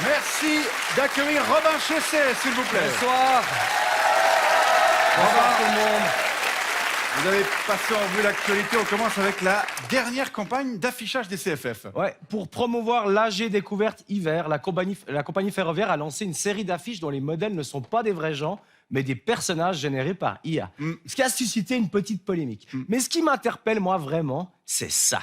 Merci d'accueillir Robin Chesset, s'il vous plaît. Bonsoir. Bonsoir tout le monde. Vous avez passé en revue l'actualité. On commence avec la dernière campagne d'affichage des CFF. Ouais, pour promouvoir l'AG Découverte Hiver, la compagnie ferroviaire a lancé une série d'affiches dont les modèles ne sont pas des vrais gens, mais des personnages générés par IA. Ce qui a suscité une petite polémique. Mais ce qui m'interpelle, moi, vraiment, c'est ça.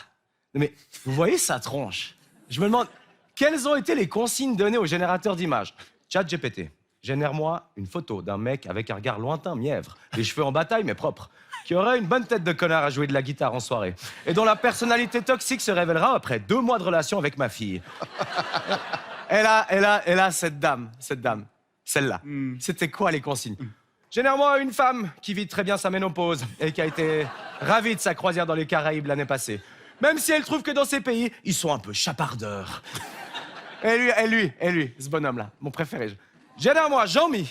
Mais vous voyez sa tronche? Je me demande, quelles ont été les consignes données au générateur d'images? ChatGPT, génère-moi une photo d'un mec avec un regard lointain, mièvre, les cheveux en bataille, mais propres, qui aurait une bonne tête de connard à jouer de la guitare en soirée, et dont la personnalité toxique se révélera après 2 mois de relation avec ma fille. Elle a cette dame, celle-là. C'était quoi les consignes? Génère-moi une femme qui vit très bien sa ménopause et qui a été ravie de sa croisière dans les Caraïbes l'année passée. Même si elle trouve que dans ces pays, ils sont un peu chapardeurs. Et lui, ce bonhomme-là, mon préféré. Génère-moi Jean-Mi,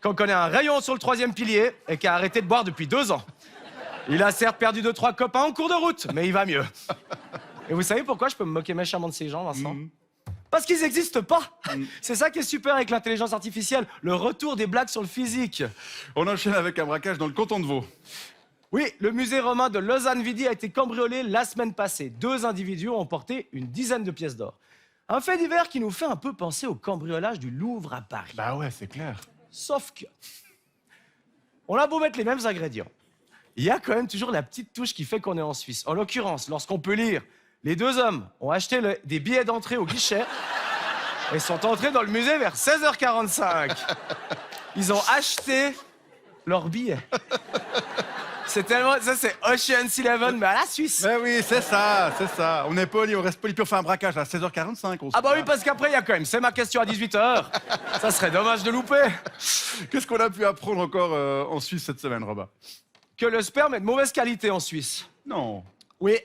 qu'on connaît un rayon sur le 3e pilier et qui a arrêté de boire depuis 2 ans. Il a certes perdu 2-3 copains en cours de route, mais il va mieux. Et vous savez pourquoi je peux me moquer méchamment de ces gens, Vincent? Parce qu'ils n'existent pas. C'est ça qui est super avec l'intelligence artificielle, le retour des blagues sur le physique. On enchaîne avec un braquage dans le canton de Vaud. Oui, le musée romain de Lausanne-Vidi a été cambriolé la semaine passée. 2 individus ont emporté une dizaine de pièces d'or. Un fait divers qui nous fait un peu penser au cambriolage du Louvre à Paris. Bah ouais, c'est clair. Sauf que, on a beau mettre les mêmes ingrédients, il y a quand même toujours la petite touche qui fait qu'on est en Suisse. En l'occurrence, lorsqu'on peut lire, les 2 hommes ont acheté des billets d'entrée au guichet et sont entrés dans le musée vers 16h45. Ils ont acheté leurs billets. C'est tellement... Ça, c'est Ocean's 11, mais à la Suisse. Ben oui, c'est ça. On est poli, on reste poli, puis on fait un braquage à 16h45. Ah bah oui, parce qu'après, il y a quand même C'est ma question à 18h. Ça serait dommage de louper. Qu'est-ce qu'on a pu apprendre encore en Suisse cette semaine, Robin? Que le sperme est de mauvaise qualité en Suisse. Non. Oui,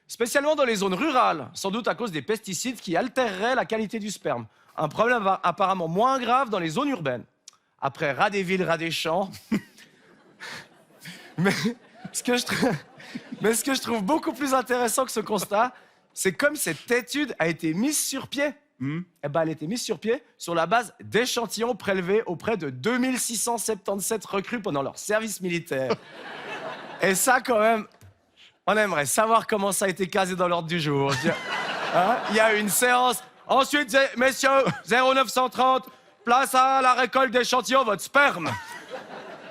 spécialement dans les zones rurales, sans doute à cause des pesticides qui altéreraient la qualité du sperme. Un problème apparemment moins grave dans les zones urbaines. Après ras des villes, ras des champs... Mais ce que je trouve beaucoup plus intéressant que ce constat, c'est comme cette étude a été mise sur pied. Eh ben, elle a été mise sur pied sur la base d'échantillons prélevés auprès de 2677 recrues pendant leur service militaire. Et ça, quand même, on aimerait savoir comment ça a été casé dans l'ordre du jour. Hein? Il y a une séance. Ensuite, messieurs, 0930, place à la récolte d'échantillons, votre sperme.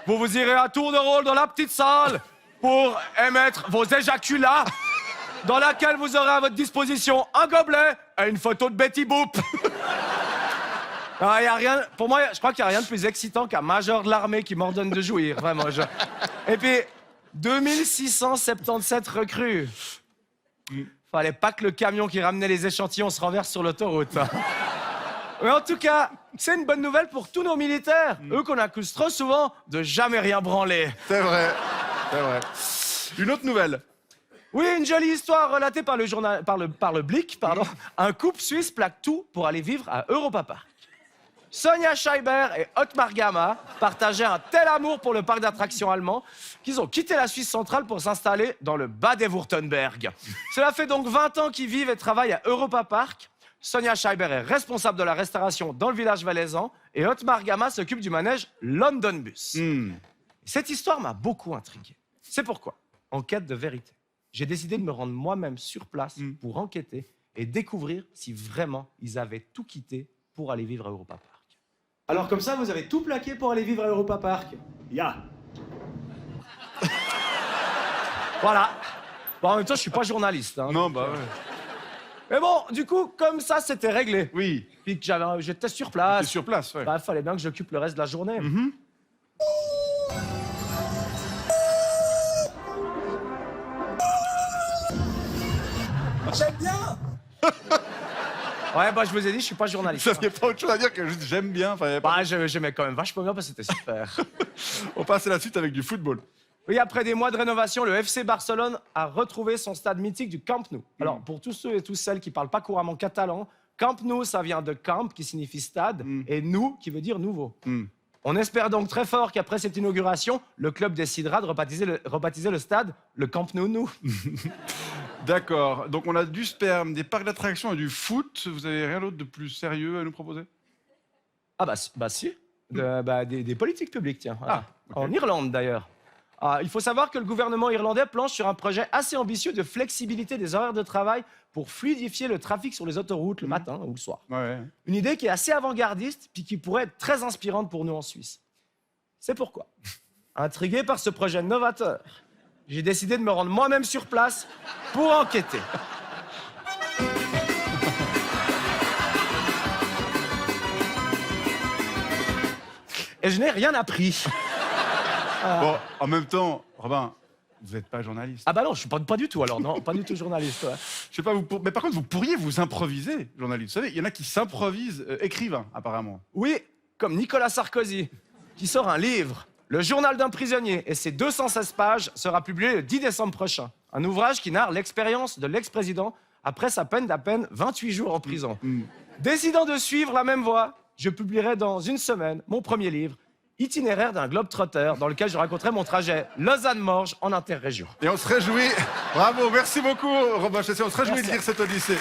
Vous irez à tour de rôle dans la petite salle pour émettre vos éjaculats, dans laquelle vous aurez à votre disposition un gobelet et une photo de Betty Boop. Ah, y a rien, pour moi, je crois qu'il n'y a rien de plus excitant qu'un major de l'armée qui m'ordonne de jouir, vraiment. Et puis, 2677 recrues. Fallait pas que le camion qui ramenait les échantillons se renverse sur l'autoroute. Mais en tout cas, c'est une bonne nouvelle pour tous nos militaires, eux qu'on accuse trop souvent de jamais rien branler. C'est vrai. Une autre nouvelle. Oui, une jolie histoire relatée par le Blick, pardon. Un couple suisse plaque tout pour aller vivre à Europa Park. Sonja Scheiber et Ottmar Gamma partageaient un tel amour pour le parc d'attractions allemand qu'ils ont quitté la Suisse centrale pour s'installer dans le Bade-Württemberg. Cela fait donc 20 ans qu'ils vivent et travaillent à Europa Park. Sonja Scheiber est responsable de la restauration dans le village valaisan et Ottmar Gamma s'occupe du manège London Bus. Cette histoire m'a beaucoup intrigué. C'est pourquoi, en quête de vérité, j'ai décidé de me rendre moi-même sur place pour enquêter et découvrir si vraiment ils avaient tout quitté pour aller vivre à Europa Park. Alors comme ça, vous avez tout plaqué pour aller vivre à Europa Park? Ja. Voilà. Bon, en même temps, je suis pas journaliste. Hein, Non, donc, bah ouais. Mais bon, du coup, comme ça, c'était réglé. Oui. Puis que j'étais sur place. T'es sur place, ouais. Bah, fallait bien que j'occupe le reste de la journée. J'aime bien. Ouais, bah, je vous ai dit, je suis pas journaliste. Ça, y a pas autre chose à dire que juste j'aime bien. Enfin, y a pas- Bah, j'aimais quand même vachement bien parce que c'était super. On passe à la suite avec du football. Oui, après des mois de rénovation, le FC Barcelone a retrouvé son stade mythique du Camp Nou. Alors, pour tous ceux et toutes celles qui parlent pas couramment catalan, Camp Nou, ça vient de camp, qui signifie stade, et nou, qui veut dire nouveau. On espère donc très fort qu'après cette inauguration, le club décidera de rebaptiser le stade le Camp Nou Nou. D'accord. Donc on a du sperme, des parcs d'attractions et du foot. Vous avez rien d'autre de plus sérieux à nous proposer? Ah bah si, des politiques publiques, tiens. Voilà. ok. En Irlande d'ailleurs. Il faut savoir que le gouvernement irlandais planche sur un projet assez ambitieux de flexibilité des horaires de travail pour fluidifier le trafic sur les autoroutes le matin ou le soir. Ouais. Une idée qui est assez avant-gardiste puis qui pourrait être très inspirante pour nous en Suisse. C'est pourquoi, intrigué par ce projet novateur, j'ai décidé de me rendre moi-même sur place pour enquêter. Et je n'ai rien appris. Bon, en même temps, Robin, vous n'êtes pas journaliste. Ah bah non, je suis pas du tout alors, non, pas du tout journaliste. Ouais. Je sais pas, mais par contre, vous pourriez vous improviser journaliste. Vous savez, il y en a qui s'improvisent écrivains, apparemment. Oui, comme Nicolas Sarkozy, qui sort un livre, Le journal d'un prisonnier, et ses 216 pages sera publié le 10 décembre prochain. Un ouvrage qui narre l'expérience de l'ex-président après sa peine d'à peine 28 jours en prison. Décidant de suivre la même voie, je publierai dans une semaine mon premier livre, Itinéraire d'un globe-trotteur, dans lequel je raconterai mon trajet Lausanne-Morges en interrégion. Et on se réjouit. Bravo, merci beaucoup, Robin Chassé. On se réjouit de lire cette odyssée.